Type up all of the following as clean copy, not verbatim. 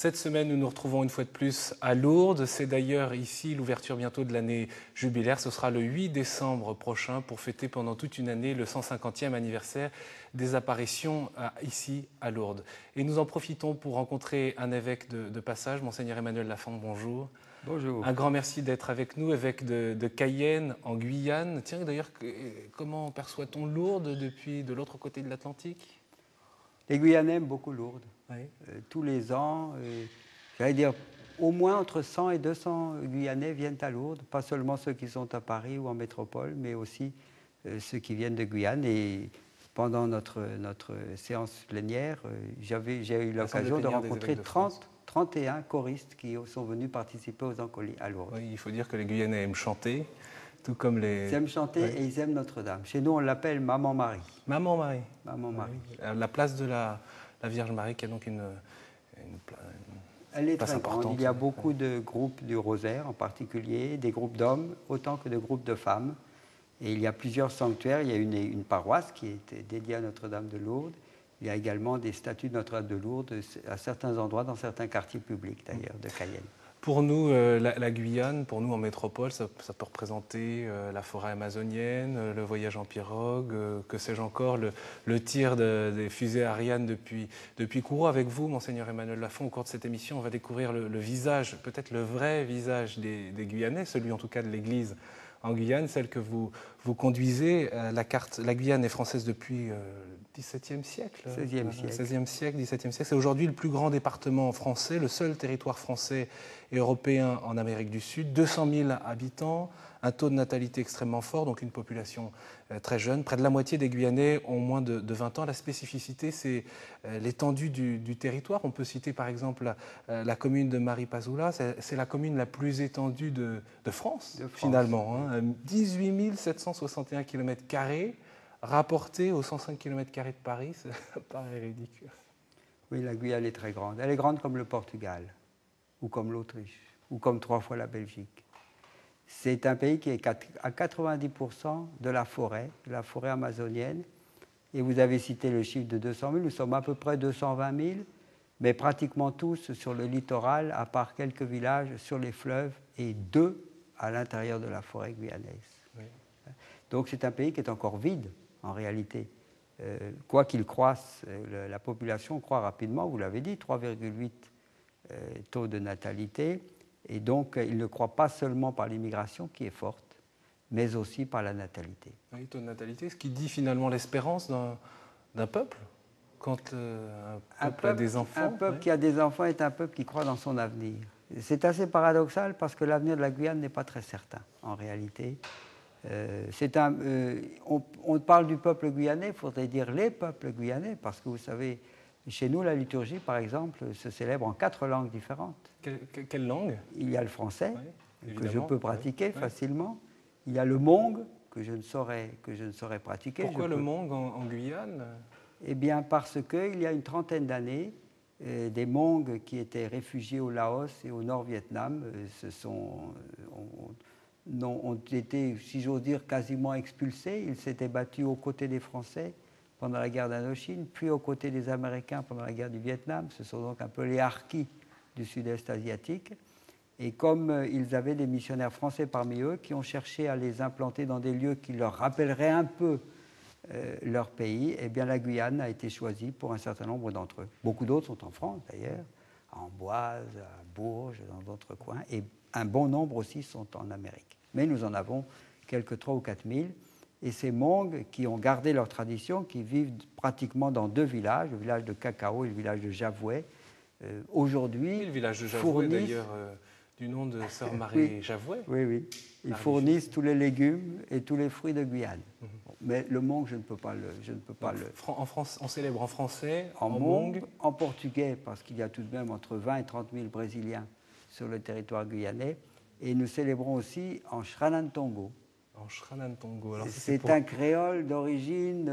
Cette semaine, nous nous retrouvons une fois de plus à Lourdes. C'est d'ailleurs ici l'ouverture bientôt de l'année jubilaire. Ce sera le 8 décembre prochain pour fêter pendant toute une année le 150e anniversaire des apparitions ici à Lourdes. Et nous en profitons pour rencontrer un évêque de passage, Monseigneur Emmanuel Lafont. Bonjour. Bonjour. Un grand merci d'être avec nous, évêque de Cayenne, en Guyane. Tiens, d'ailleurs, comment perçoit-on Lourdes depuis de l'autre côté de l'Atlantique ? Les Guyanais aiment beaucoup Lourdes. Oui. Tous les ans, j'allais dire, au moins entre 100 et 200 Guyanais viennent à Lourdes, pas seulement ceux qui sont à Paris ou en métropole, mais aussi ceux qui viennent de Guyane. Et pendant notre séance plénière, j'ai eu l'occasion de rencontrer 31 choristes qui sont venus participer aux Encolies à Lourdes. Oui, il faut dire que les Guyanais aiment chanter, tout comme les... Ils aiment chanter et ils aiment Notre-Dame. Chez nous, on l'appelle Maman Marie. Maman Marie. Maman Marie. La place de la Vierge Marie qui a donc Elle est place très importante. grande. Il y a beaucoup de groupes du Rosaire en particulier, des groupes d'hommes autant que de groupes de femmes. Et il y a plusieurs sanctuaires. Il y a une paroisse qui est dédiée à Notre-Dame de Lourdes. Il y a également des statues de Notre-Dame de Lourdes à certains endroits, dans certains quartiers publics d'ailleurs, de Cayenne. Pour nous, la Guyane, pour nous en métropole, ça peut représenter la forêt amazonienne, le voyage en pirogue, que sais-je encore, le tir des fusées Ariane depuis Kourou. Avec vous, Monseigneur Emmanuel Lafont, au cours de cette émission, on va découvrir le visage, peut-être le vrai visage des Guyanais, celui en tout cas de l'Église en Guyane, celle que vous conduisez. La Guyane est française depuis le XVIIe siècle. XVIe siècle. XVIe siècle, XVIIe siècle. C'est aujourd'hui le plus grand département français, le seul territoire français et européen en Amérique du Sud. 200 000 habitants, un taux de natalité extrêmement fort, donc une population très jeune. Près de la moitié des Guyanais ont moins de 20 ans. La spécificité, c'est l'étendue du territoire. On peut citer par exemple la commune de Maripasoula. C'est la commune la plus étendue de France, finalement. Hein. 18 761 km², rapporté aux 105 km² de Paris, ça paraît ridicule. Oui, la Guyane est très grande. Elle est grande comme le Portugal, ou comme l'Autriche, ou comme 3 fois la Belgique. C'est un pays qui est à 90% de la forêt amazonienne. Et vous avez cité le chiffre de 200 000, nous sommes à peu près 220 000, mais pratiquement tous sur le littoral, à part quelques villages sur les fleuves, et 2 à l'intérieur de la forêt guyanaise. Oui. Donc c'est un pays qui est encore vide, en réalité. Quoi qu'il croisse, la population croît rapidement, vous l'avez dit, 3,8 taux de natalité. Et donc, il ne croît pas seulement par l'immigration, qui est forte, mais aussi par la natalité. Oui, taux de natalité, ce qui dit finalement l'espérance d'un peuple, quand un peuple a des enfants. Un peuple qui a des enfants est un peuple qui croit dans son avenir. C'est assez paradoxal parce que l'avenir de la Guyane n'est pas très certain, en réalité. On parle du peuple guyanais, il faudrait dire les peuples guyanais, parce que vous savez, chez nous, la liturgie, par exemple, se célèbre en 4 langues différentes. Quelle langue ? Il y a le français, oui, que je peux pratiquer facilement. Il y a le mong, que je ne saurais pratiquer. Pourquoi le mong en Guyane ? Eh bien, parce qu'il y a une trentaine d'années, des Mongs qui étaient réfugiés au Laos et au Nord-Vietnam ont été, si j'ose dire, quasiment expulsés. Ils s'étaient battus aux côtés des Français pendant la guerre d'Indochine, puis aux côtés des Américains pendant la guerre du Vietnam. Ce sont donc un peu les harkis du sud-est asiatique. Et comme ils avaient des missionnaires français parmi eux qui ont cherché à les implanter dans des lieux qui leur rappelleraient un peu leur pays, eh bien la Guyane a été choisie pour un certain nombre d'entre eux. Beaucoup d'autres sont en France d'ailleurs, à Amboise, à Bourges, dans d'autres coins, et un bon nombre aussi sont en Amérique. Mais nous en avons quelques 3 ou 4 000. Et ces Mongs qui ont gardé leur tradition, qui vivent pratiquement dans 2 villages, le village de Cacao et le village de Javoué, aujourd'hui... Le village de Javoué, d'ailleurs, du nom de sœur Marie Javoué. Oui. Ils fournissent tous les légumes et tous les fruits de Guyane. Mais le Mong, je ne peux pas le... En France, on célèbre en français, en Mong, en portugais, parce qu'il y a tout de même entre 20 et 30 000 Brésiliens sur le territoire guyanais. Et nous célébrons aussi en Shranantongo. En Shranantongo. C'est un créole d'origine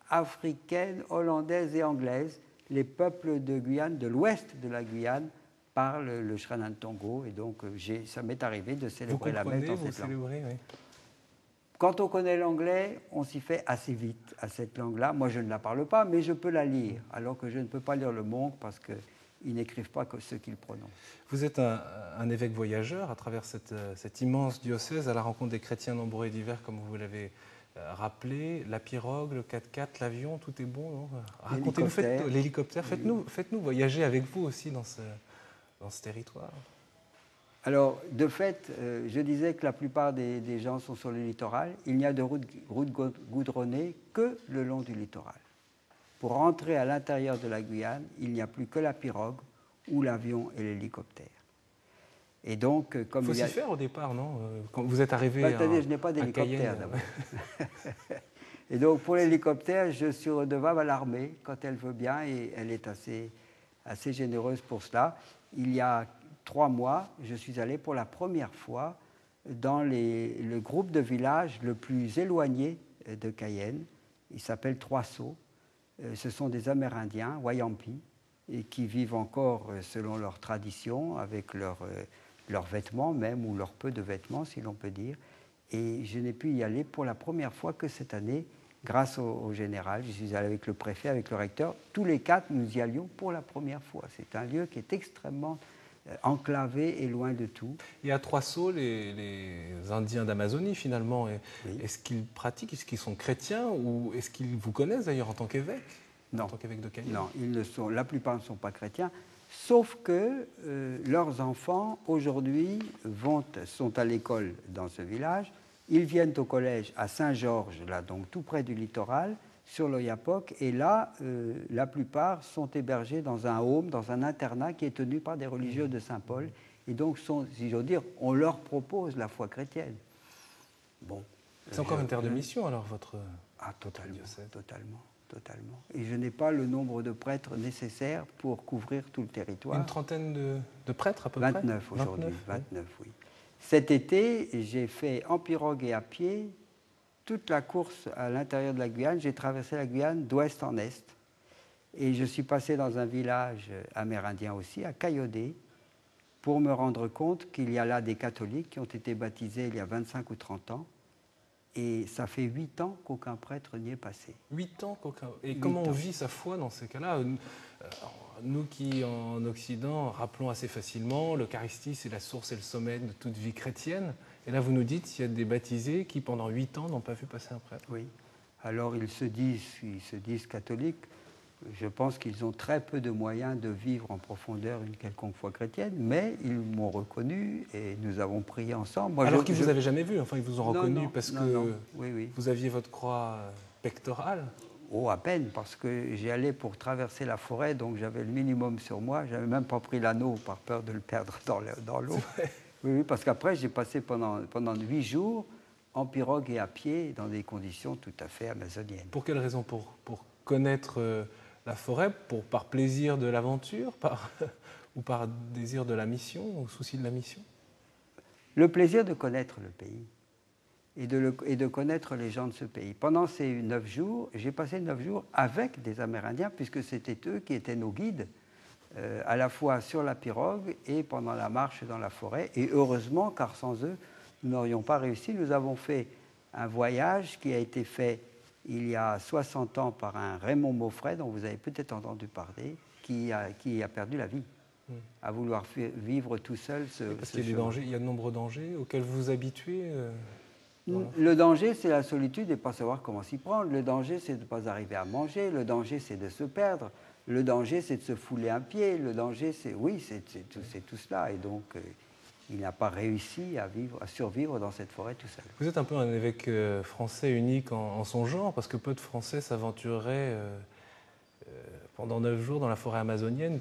africaine, hollandaise et anglaise. Les peuples de Guyane, de l'ouest de la Guyane, parlent le Shranantongo. Et donc, ça m'est arrivé de célébrer la messe dans cette langue. Oui. Quand on connaît l'anglais, on s'y fait assez vite à cette langue-là. Moi, je ne la parle pas, mais je peux la lire, alors que je ne peux pas lire le Mong parce que ils n'écrivent pas que ce qu'ils prononcent. Vous êtes un évêque voyageur à travers cet immense diocèse, à la rencontre des chrétiens nombreux et divers, comme vous l'avez rappelé. La pirogue, le 4x4, l'avion, tout est bon, non? Racontez-nous, l'hélicoptère. Faites-nous voyager avec vous aussi dans ce territoire. Alors, de fait, je disais que la plupart des gens sont sur le littoral. Il n'y a de route goudronnée que le long du littoral. Pour rentrer à l'intérieur de la Guyane, il n'y a plus que la pirogue ou l'avion et l'hélicoptère. Et donc, comme il faut s'y faire au départ, non? Quand vous êtes arrivé je n'ai pas d'hélicoptère d'abord. Et donc, pour l'hélicoptère, je suis redevable à l'armée quand elle veut bien, et elle est assez généreuse pour cela. Il y a 3 mois, je suis allé pour la première fois dans le groupe de villages le plus éloigné de Cayenne. Il s'appelle Trois-Sauts. Ce sont des Amérindiens, Wayampi, et qui vivent encore selon leur tradition, avec leurs vêtements même, ou leur peu de vêtements, si l'on peut dire. Et je n'ai pu y aller pour la première fois que cette année, grâce au général. Je suis allé avec le préfet, avec le recteur. Tous les 4, nous y allions pour la première fois. C'est un lieu qui est extrêmement enclavé et loin de tout. Et à Trois-Sauts, les Indiens d'Amazonie, finalement, oui. Est-ce qu'ils pratiquent, est-ce qu'ils sont chrétiens, ou est-ce qu'ils vous connaissent d'ailleurs en tant qu'évêque? Non. En tant qu'évêque de Cayenne? Non, la plupart ne sont pas chrétiens, sauf que leurs enfants, aujourd'hui, sont à l'école dans ce village. Ils viennent au collège à Saint-Georges, là, donc tout près du littoral, sur l'Oyapock, et là, la plupart sont hébergés dans un home, dans un internat qui est tenu par des religieux de Saint-Paul, et donc, si j'ose dire, on leur propose la foi chrétienne. Bon. C'est encore une terre de mission, alors, votre diocèse. Totalement. Et je n'ai pas le nombre de prêtres nécessaires pour couvrir tout le territoire. Une trentaine de prêtres, à peu 29 près? aujourd'hui, 29, oui. Cet été, j'ai fait en pirogue et à pied toute la course à l'intérieur de la Guyane. J'ai traversé la Guyane d'ouest en est. Et je suis passé dans un village amérindien aussi, à Cayodé, pour me rendre compte qu'il y a là des catholiques qui ont été baptisés il y a 25 ou 30 ans. Et ça fait 8 ans qu'aucun prêtre n'y est passé. 8 ans qu'aucun... Et comment on vit sa foi dans ces cas-là? Nous qui, en Occident, rappelons assez facilement, l'Eucharistie, c'est la source et le sommet de toute vie chrétienne. Et là, vous nous dites qu'il y a des baptisés qui, pendant 8 ans, n'ont pas vu passer un prêtre. Oui. Alors, ils se disent catholiques. Je pense qu'ils ont très peu de moyens de vivre en profondeur une quelconque foi chrétienne, mais ils m'ont reconnu et nous avons prié ensemble. Moi, alors qu'ils ne vous avaient jamais vu, enfin ils vous ont reconnu parce que oui. Vous aviez votre croix pectorale? Oh, à peine, parce que j'y allais pour traverser la forêt, donc j'avais le minimum sur moi. Je n'avais même pas pris l'anneau par peur de le perdre dans l'eau. Oui, parce qu'après, j'ai passé pendant 8 jours en pirogue et à pied dans des conditions tout à fait amazoniennes. Pour quelle raison? Pour connaître la forêt, par plaisir de l'aventure, ou par désir de la mission, ou souci de la mission? Le plaisir de connaître le pays et de connaître les gens de ce pays. Pendant ces 9 jours, j'ai passé 9 jours avec des Amérindiens, puisque c'était eux qui étaient nos guides, à la fois sur la pirogue et pendant la marche dans la forêt. Et heureusement, car sans eux, nous n'aurions pas réussi. Nous avons fait un voyage qui a été fait il y a 60 ans par un Raymond Maufray, dont vous avez peut-être entendu parler, qui a perdu la vie, à vouloir vivre tout seul Parce qu'il y a des dangers, il y a de nombreux dangers auxquels vous vous habituez Le danger, c'est la solitude et pas savoir comment s'y prendre. Le danger, c'est de ne pas arriver à manger. Le danger, c'est de se perdre. Le danger, c'est de se fouler un pied. Le danger, c'est tout cela. Et donc, il n'a pas réussi à survivre dans cette forêt tout seul. Vous êtes un peu un évêque français unique en son genre, parce que peu de Français s'aventureraient pendant 9 jours dans la forêt amazonienne.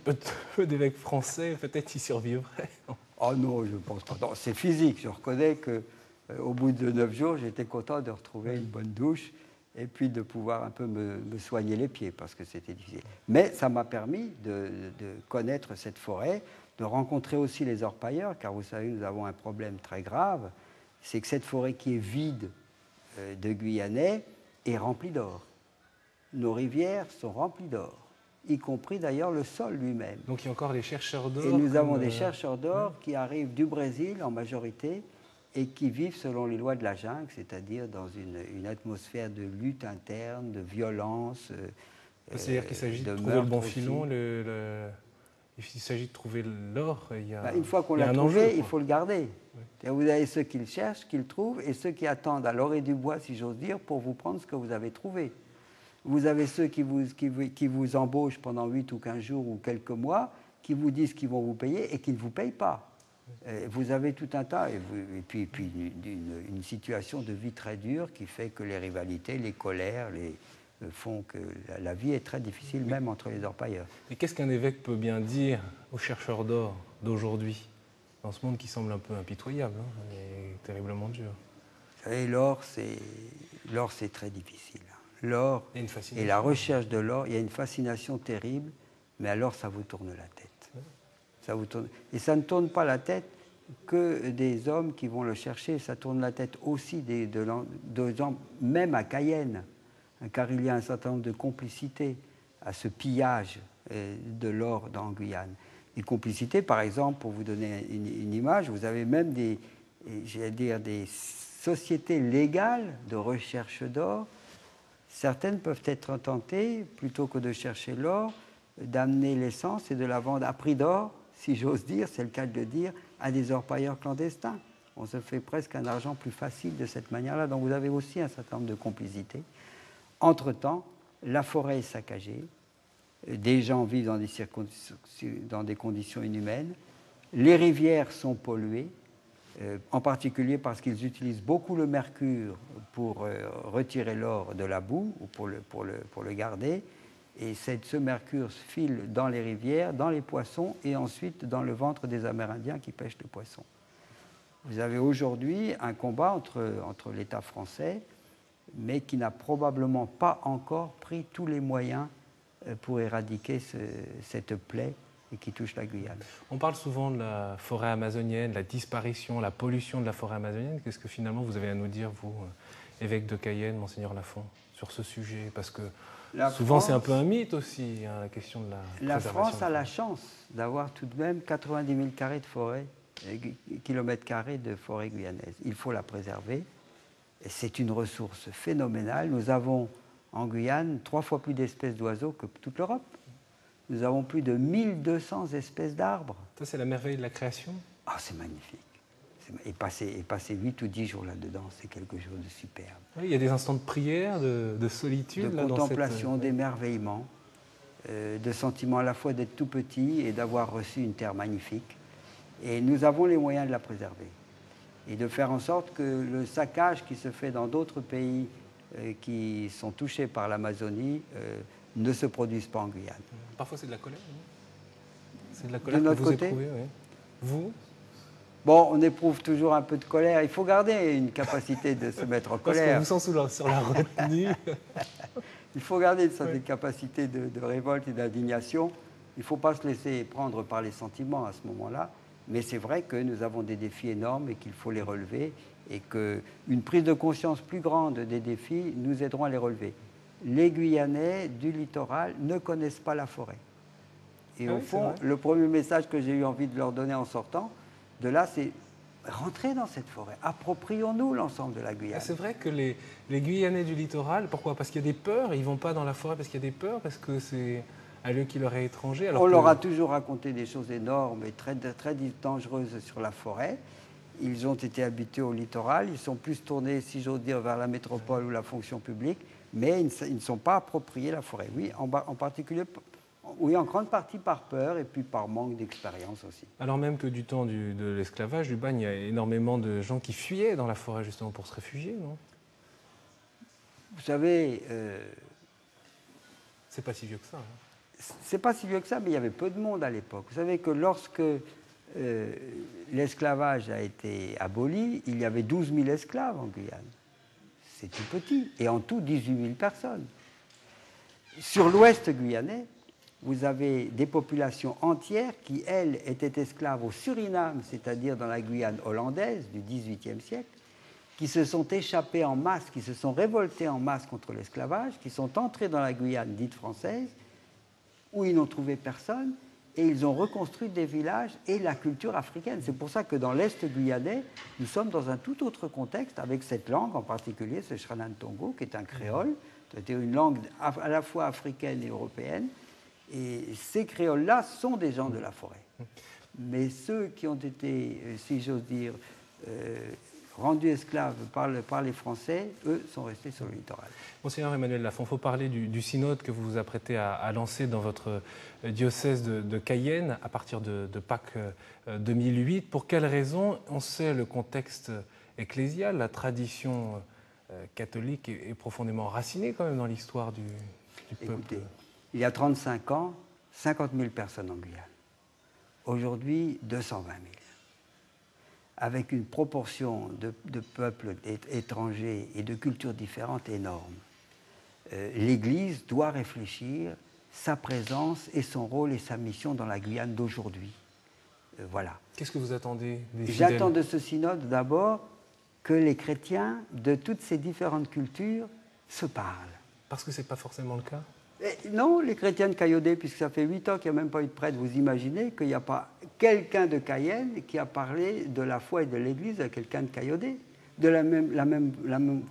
Peu d'évêques français, peut-être, y survivraient. Oh non, je ne pense pas. Non, c'est physique. Je reconnais qu'au bout de 9 jours, j'étais content de retrouver une bonne douche et puis de pouvoir un peu me soigner les pieds, parce que c'était difficile. Mais ça m'a permis de connaître cette forêt, de rencontrer aussi les orpailleurs, car vous savez, nous avons un problème très grave, c'est que cette forêt qui est vide de Guyanais est remplie d'or. Nos rivières sont remplies d'or, y compris d'ailleurs le sol lui-même. Donc il y a encore des chercheurs d'or. Et nous avons des chercheurs d'or qui arrivent du Brésil en majorité et qui vivent selon les lois de la jungle, c'est-à-dire dans une atmosphère de lutte interne, de violence. C'est-à-dire qu'il s'agit de trouver le bon filon, Il s'agit de trouver l'or. Une fois qu'on l'a trouvé, il faut le garder. Oui. Vous avez ceux qui le cherchent, qui le trouvent, et ceux qui attendent à l'orée du bois, si j'ose dire, pour vous prendre ce que vous avez trouvé. Vous avez ceux qui vous embauchent pendant 8 ou 15 jours ou quelques mois, qui vous disent qu'ils vont vous payer et qui ne vous payent pas. Vous avez tout un tas, et puis une situation de vie très dure qui fait que les rivalités, les colères, font que la vie est très difficile, même entre les orpailleurs. Et qu'est-ce qu'un évêque peut bien dire aux chercheurs d'or d'aujourd'hui, dans ce monde qui semble un peu impitoyable, hein, et terriblement dur? Vous savez, l'or, c'est très difficile. L'or et la recherche de l'or, il y a une fascination terrible, mais alors ça vous tourne la tête. Ça vous tourne... Et ça ne tourne pas la tête que des hommes qui vont le chercher, ça tourne la tête aussi de gens, même à Cayenne, car il y a un certain nombre de complicités à ce pillage de l'or en Guyane. Des complicités, par exemple, pour vous donner une image, vous avez même des sociétés légales de recherche d'or. Certaines peuvent être tentées, plutôt que de chercher l'or, d'amener l'essence et de la vendre à prix d'or, si j'ose dire, c'est le cas de le dire, à des orpailleurs clandestins. On se fait presque un argent plus facile de cette manière-là. Donc vous avez aussi un certain nombre de complicités. Entre-temps, la forêt est saccagée, des gens vivent dans des conditions inhumaines, les rivières sont polluées, en particulier parce qu'ils utilisent beaucoup le mercure pour retirer l'or de la boue ou pour le garder. Et ce mercure file dans les rivières, dans les poissons et ensuite dans le ventre des Amérindiens qui pêchent le poisson. Vous avez aujourd'hui un combat entre l'État français, mais qui n'a probablement pas encore pris tous les moyens pour éradiquer cette plaie et qui touche la Guyane. On parle souvent de la forêt amazonienne, la disparition, la pollution de la forêt amazonienne. Qu'est-ce que finalement vous avez à nous dire, vous, évêque de Cayenne, Monseigneur Lafont, sur ce sujet? Parce que souvent c'est un peu un mythe aussi, hein, la question de la préservation. La France a la chance d'avoir tout de même 90 000 carrés de forêt, kilomètres carrés de forêt guyanaise. Il faut la préserver. C'est une ressource phénoménale. Nous avons en Guyane 3 fois plus d'espèces d'oiseaux que toute l'Europe. Nous avons plus de 1200 espèces d'arbres. Ça, c'est la merveille de la création. Ah, c'est magnifique. Et passer 8 ou 10 jours là-dedans, c'est quelque chose de superbe. Oui, il y a des instants de prière, de solitude. De contemplation, d'émerveillement, de sentiment à la fois d'être tout petit et d'avoir reçu une terre magnifique. Et nous avons les moyens de la préserver. Et de faire en sorte que le saccage qui se fait dans d'autres pays qui sont touchés par l'Amazonie ne se produise pas en Guyane. Parfois, c'est de la colère, non? C'est de la colère de notre que vous côté, éprouvez, oui. Vous? Bon, on éprouve toujours un peu de colère. Il faut garder une capacité de se mettre en colère. Parce qu'on vous sent sur la retenue. Il faut garder une certaine capacité de révolte et d'indignation. Il ne faut pas se laisser prendre par les sentiments à ce moment-là. Mais c'est vrai que nous avons des défis énormes et qu'il faut les relever et qu'une prise de conscience plus grande des défis nous aideront à les relever. Les Guyanais du littoral ne connaissent pas la forêt. Et au fond, le premier message que j'ai eu envie de leur donner en sortant de là, c'est rentrer dans cette forêt. Approprions-nous l'ensemble de la Guyane. C'est vrai que les Guyanais du littoral, pourquoi? Parce qu'il y a des peurs, ils ne vont pas dans la forêt parce qu'il y a des peurs, parce que c'est un lieu qui leur est étranger. Alors leur a toujours raconté des choses énormes et très, très dangereuses sur la forêt. Ils ont été habités au littoral, ils sont plus tournés, si j'ose dire, vers la métropole ou la fonction publique, mais ils ne sont pas appropriés la forêt. Oui, en particulier, oui, en grande partie par peur et puis par manque d'expérience aussi. Alors même que du temps de l'esclavage, du bagne, il y a énormément de gens qui fuyaient dans la forêt justement pour se réfugier, non? Vous savez... c'est pas si vieux que ça. Hein. C'est pas si vieux que ça, mais il y avait peu de monde à l'époque. Vous savez que lorsque l'esclavage a été aboli, il y avait 12 000 esclaves en Guyane. C'est tout petit. Et en tout, 18 000 personnes. Sur l'ouest guyanais, vous avez des populations entières qui, elles, étaient esclaves au Suriname, c'est-à-dire dans la Guyane hollandaise du XVIIIe siècle, qui se sont échappées en masse, qui se sont révoltées en masse contre l'esclavage, qui sont entrés dans la Guyane dite française, où ils n'ont trouvé personne, et ils ont reconstruit des villages et la culture africaine. C'est pour ça que dans l'Est guyanais, nous sommes dans un tout autre contexte, avec cette langue en particulier, ce Shranan Tongo, qui est un créole, c'est une langue à la fois africaine et européenne, Et ces créoles-là sont des gens de la forêt. Mais ceux qui ont été, si j'ose dire, rendus esclaves par les Français, eux, sont restés sur le littoral. Monseigneur Emmanuel Lafont, il faut parler du synode que vous vous apprêtez à lancer dans votre diocèse de Cayenne à partir de Pâques 2008. Pour quelles raisons? On sait le contexte ecclésial, la tradition catholique est profondément racinée quand même dans l'histoire du peuple. Écoutez, il y a 35 ans, 50 000 personnes en Guyane. Aujourd'hui, 220 000. Avec une proportion de peuples étrangers et de cultures différentes énorme. L'Église doit réfléchir sa présence et son rôle et sa mission dans la Guyane d'aujourd'hui. Voilà. Qu'est-ce que vous attendez des fidèles? J'attends de ce synode d'abord que les chrétiens de toutes ces différentes cultures se parlent. Parce que ce n'est pas forcément le cas? Non, les chrétiens de Cayodet, puisque ça fait 8 ans qu'il n'y a même pas eu de prêtre, vous imaginez qu'il n'y a pas quelqu'un de Cayenne qui a parlé de la foi et de l'Église à quelqu'un de Cayodet. De la même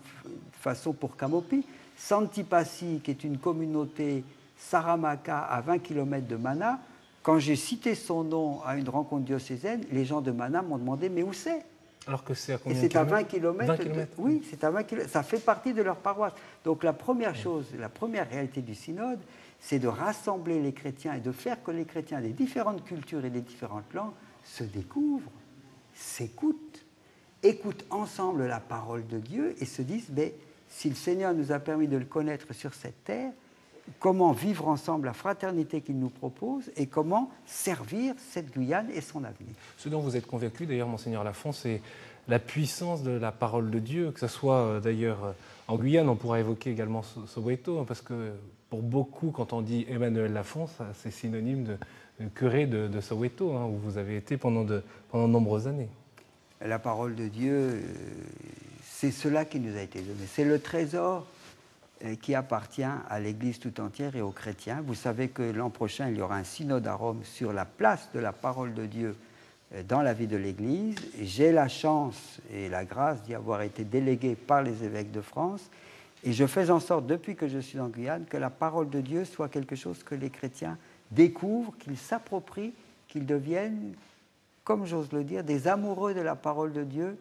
façon pour Camopi. Santipassi, qui est une communauté Saramaka à 20 km de Mana, quand j'ai cité son nom à une rencontre diocésaine, les gens de Mana m'ont demandé « mais où c'est ?» Alors que c'est à combien Et de c'est à kilomètres? 20 km. 20 kilomètres. Oui, c'est à 20 km. Ça fait partie de leur paroisse. Donc la première chose, la première réalité du synode, c'est de rassembler les chrétiens et de faire que les chrétiens des différentes cultures et des différentes langues se découvrent, s'écoutent, écoutent ensemble la parole de Dieu et se disent mais si le Seigneur nous a permis de le connaître sur cette terre, comment vivre ensemble la fraternité qu'il nous propose et comment servir cette Guyane et son avenir. Ce dont vous êtes convaincu, d'ailleurs, Monseigneur Lafont, c'est la puissance de la parole de Dieu, que ce soit d'ailleurs en Guyane, on pourra évoquer également Soweto, parce que pour beaucoup, quand on dit Emmanuel Lafont, c'est synonyme de curé de Soweto, où vous avez été pendant de nombreuses années. La parole de Dieu, c'est cela qui nous a été donné. C'est le trésor qui appartient à l'Église tout entière et aux chrétiens. Vous savez que l'an prochain, il y aura un synode à Rome sur la place de la parole de Dieu dans la vie de l'Église. J'ai la chance et la grâce d'y avoir été délégué par les évêques de France et je fais en sorte, depuis que je suis en Guyane, que la parole de Dieu soit quelque chose que les chrétiens découvrent, qu'ils s'approprient, qu'ils deviennent, comme j'ose le dire, des amoureux de la parole de Dieu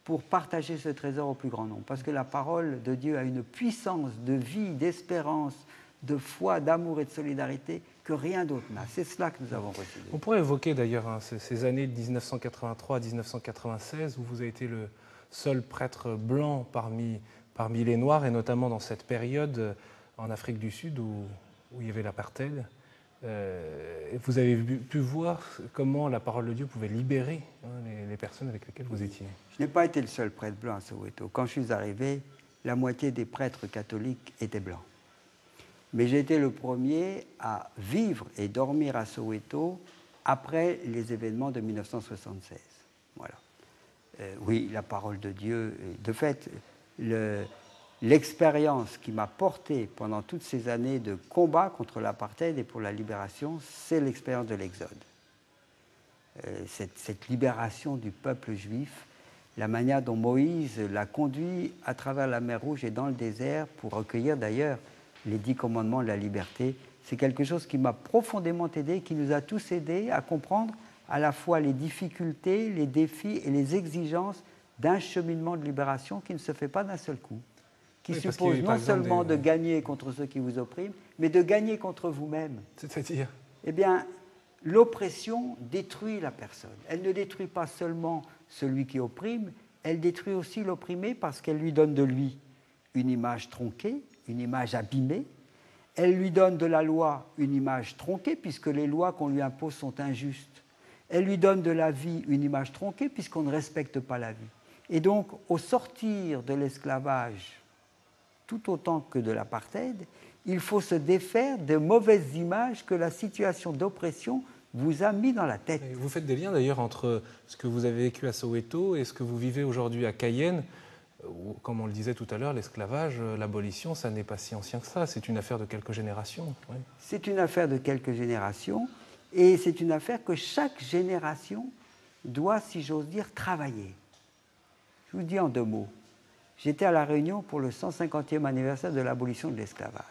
pour partager ce trésor au plus grand nombre. Parce que la parole de Dieu a une puissance de vie, d'espérance, de foi, d'amour et de solidarité que rien d'autre n'a. C'est cela que nous avons reçu. On pourrait évoquer d'ailleurs ces années de 1983 à 1996 où vous avez été le seul prêtre blanc parmi les Noirs, et notamment dans cette période en Afrique du Sud où il y avait l'apartheid. Vous avez pu voir comment la parole de Dieu pouvait libérer les personnes avec lesquelles vous étiez. Je n'ai pas été le seul prêtre blanc à Soweto. Quand je suis arrivé, la moitié des prêtres catholiques étaient blancs. Mais j'ai été le premier à vivre et dormir à Soweto après les événements de 1976. Voilà. Oui, la parole de Dieu. De fait, l'expérience qui m'a porté pendant toutes ces années de combat contre l'apartheid et pour la libération, c'est l'expérience de l'Exode. Cette libération du peuple juif, la manière dont Moïse l'a conduit à travers la mer Rouge et dans le désert pour recueillir d'ailleurs les 10 commandements de la liberté, c'est quelque chose qui m'a profondément aidé, qui nous a tous aidés à comprendre à la fois les difficultés, les défis et les exigences d'un cheminement de libération qui ne se fait pas d'un seul coup, qui suppose non seulement de gagner contre ceux qui vous oppriment, mais de gagner contre vous-même. C'est-à-dire ? Eh bien, l'oppression détruit la personne. Elle ne détruit pas seulement celui qui opprime, elle détruit aussi l'opprimé parce qu'elle lui donne de lui une image tronquée, une image abîmée. Elle lui donne de la loi une image tronquée puisque les lois qu'on lui impose sont injustes. Elle lui donne de la vie une image tronquée puisqu'on ne respecte pas la vie. Et donc, au sortir de l'esclavage, tout autant que de l'apartheid, il faut se défaire de mauvaises images que la situation d'oppression vous a mis dans la tête. Vous faites des liens d'ailleurs entre ce que vous avez vécu à Soweto et ce que vous vivez aujourd'hui à Cayenne. Comme on le disait tout à l'heure, l'esclavage, l'abolition, ça n'est pas si ancien que ça. C'est une affaire de quelques générations. Oui. C'est une affaire de quelques générations et c'est une affaire que chaque génération doit, si j'ose dire, travailler. Je vous dis en 2 mots. J'étais à La Réunion pour le 150e anniversaire de l'abolition de l'esclavage.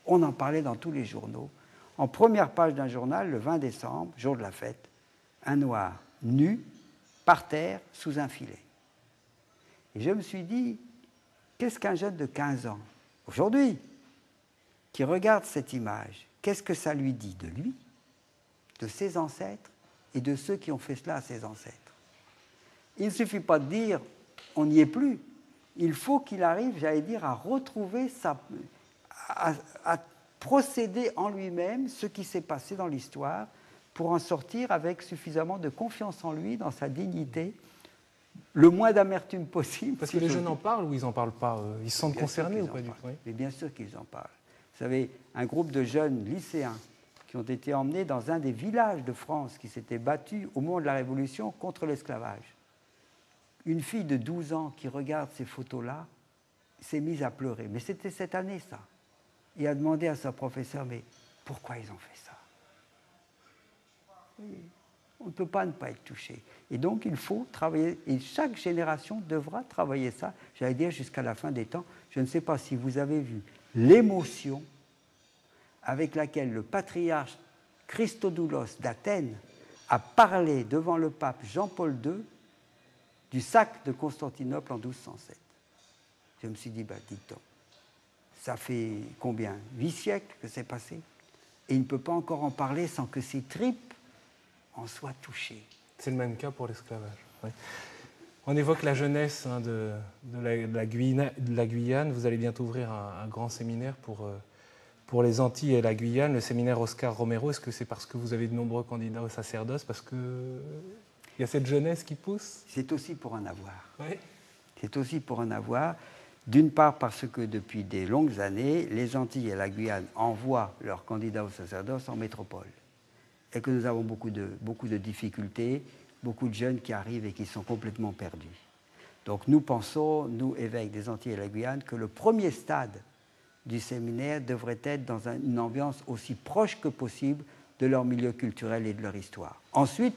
On en parlait dans tous les journaux. en première page d'un journal, le 20 décembre, jour de la fête, un noir nu, par terre, sous un filet. Et je me suis dit, qu'est-ce qu'un jeune de 15 ans, aujourd'hui, qui regarde cette image, qu'est-ce que ça lui dit de lui, de ses ancêtres et de ceux qui ont fait cela à ses ancêtres? Il ne suffit pas de dire, on n'y est plus. Il faut qu'il arrive, j'allais dire, à retrouver à procéder en lui-même ce qui s'est passé dans l'histoire pour en sortir avec suffisamment de confiance en lui, dans sa dignité, le moins d'amertume possible. Parce que les jeunes en parlent ou ils n'en parlent pas? Ils se sentent concernés ou pas du tout? Mais bien sûr qu'ils en parlent. Vous savez, un groupe de jeunes lycéens qui ont été emmenés dans un des villages de France qui s'était battu au moment de la Révolution contre l'esclavage. Une fille de 12 ans qui regarde ces photos-là s'est mise à pleurer. Mais c'était cette année, ça. Et a demandé à sa professeure, mais pourquoi ils ont fait ça? Oui, on ne peut pas ne pas être touché. Et donc, il faut travailler, et chaque génération devra travailler ça, j'allais dire jusqu'à la fin des temps. Je ne sais pas si vous avez vu l'émotion avec laquelle le patriarche Christodoulos d'Athènes a parlé devant le pape Jean-Paul II du sac de Constantinople en 1207. Je me suis dit, dites donc, ça fait combien? 8 siècles que c'est passé? Et il ne peut pas encore en parler sans que ses tripes en soient touchées. C'est le même cas pour l'esclavage. Oui. On évoque la jeunesse de la Guyane. Vous allez bientôt ouvrir un grand séminaire pour les Antilles et la Guyane, le séminaire Oscar Romero. Est-ce que c'est parce que vous avez de nombreux candidats au sacerdoce, parce qu'il y a cette jeunesse qui pousse? C'est aussi pour en avoir. Oui. C'est aussi pour en avoir. D'une part parce que depuis des longues années, les Antilles et la Guyane envoient leurs candidats au sacerdoce en métropole. Et que nous avons beaucoup de difficultés, beaucoup de jeunes qui arrivent et qui sont complètement perdus. Donc nous pensons, nous évêques des Antilles et la Guyane, que le premier stade du séminaire devrait être dans une ambiance aussi proche que possible de leur milieu culturel et de leur histoire. Ensuite,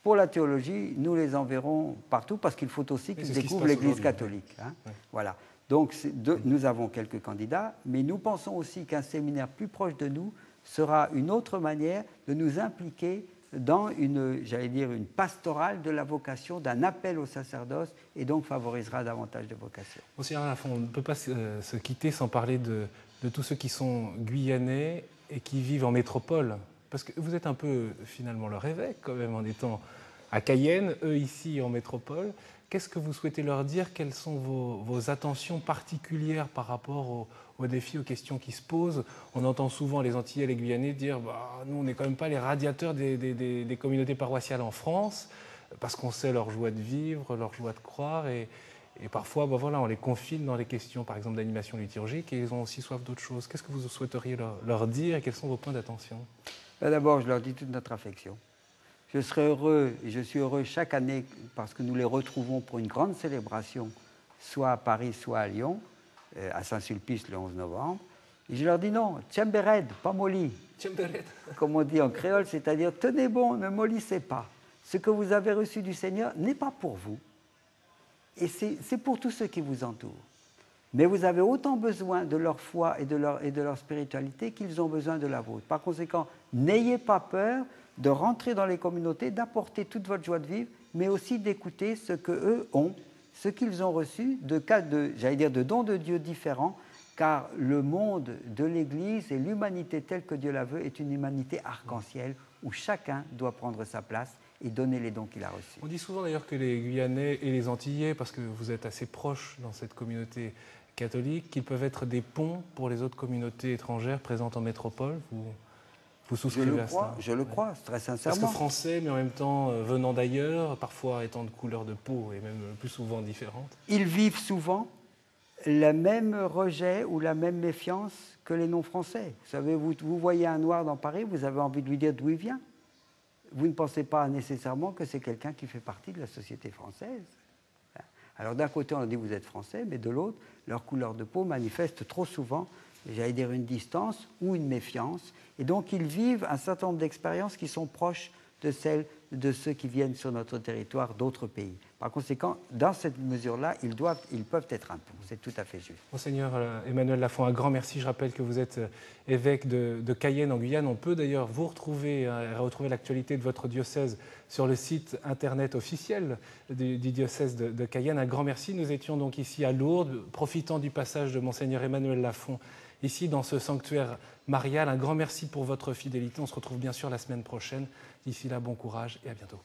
pour la théologie, nous les enverrons partout parce qu'il faut aussi qu'ils découvrent l'Église catholique. Hein. Oui. Voilà. Donc nous avons quelques candidats, mais nous pensons aussi qu'un séminaire plus proche de nous sera une autre manière de nous impliquer dans une pastorale de la vocation, d'un appel au sacerdoce, et donc favorisera davantage de vocations. Monsieur Lafont, on ne peut pas se quitter sans parler de tous ceux qui sont guyanais et qui vivent en métropole. Parce que vous êtes un peu, finalement, leur évêque, quand même, en étant à Cayenne, eux ici en métropole. Qu'est-ce que vous souhaitez leur dire? Quelles sont vos attentions particulières par rapport aux défis, aux questions qui se posent? On entend souvent les Antillais et les Guyanais dire nous, on n'est quand même pas les radiateurs des communautés paroissiales en France, parce qu'on sait leur joie de vivre, leur joie de croire, et parfois, on les confine dans les questions, par exemple, d'animation liturgique, et ils ont aussi soif d'autre chose. Qu'est-ce que vous souhaiteriez leur dire, et quels sont vos points d'attention? D'abord, je leur dis toute notre affection. Je serai heureux, et je suis heureux chaque année, parce que nous les retrouvons pour une grande célébration, soit à Paris, soit à Lyon, à Saint-Sulpice le 11 novembre. Et je leur dis non, tchembered, pas molli. Tchembered. Comme on dit en créole, c'est-à-dire tenez bon, ne mollissez pas. Ce que vous avez reçu du Seigneur n'est pas pour vous. Et c'est pour tous ceux qui vous entourent. Mais vous avez autant besoin de leur foi et de leur spiritualité qu'ils ont besoin de la vôtre. Par conséquent, n'ayez pas peur de rentrer dans les communautés, d'apporter toute votre joie de vivre, mais aussi d'écouter ce qu'eux ont, ce qu'ils ont reçu, de dons de Dieu différents, car le monde de l'Église et l'humanité telle que Dieu la veut est une humanité arc-en-ciel où chacun doit prendre sa place et donner les dons qu'il a reçus. On dit souvent d'ailleurs que les Guyanais et les Antillais, parce que vous êtes assez proches dans cette communauté catholique, qu'ils peuvent être des ponts pour les autres communautés étrangères présentes en métropole. Vous souscrivez à ça? Je le crois, très sincèrement. Parce que français, mais en même temps venant d'ailleurs, parfois étant de couleur de peau et même plus souvent différentes. Ils vivent souvent le même rejet ou la même méfiance que les non-français. Vous savez, vous voyez un noir dans Paris, vous avez envie de lui dire d'où il vient. Vous ne pensez pas nécessairement que c'est quelqu'un qui fait partie de la société française. Alors d'un côté, on dit vous êtes français, mais de l'autre, leur couleur de peau manifeste trop souvent, une distance ou une méfiance. Et donc, ils vivent un certain nombre d'expériences qui sont proches de celles de ceux qui viennent sur notre territoire d'autres pays. Par conséquent, dans cette mesure-là, ils peuvent être un pont. C'est tout à fait juste. Monseigneur Emmanuel Lafond, un grand merci. Je rappelle que vous êtes évêque de Cayenne en Guyane. On peut d'ailleurs vous retrouver l'actualité de votre diocèse sur le site internet officiel du diocèse de Cayenne. Un grand merci. Nous étions donc ici à Lourdes, profitant du passage de Monseigneur Emmanuel Lafond ici dans ce sanctuaire marial. Un grand merci pour votre fidélité. On se retrouve bien sûr la semaine prochaine. D'ici là, bon courage et à bientôt.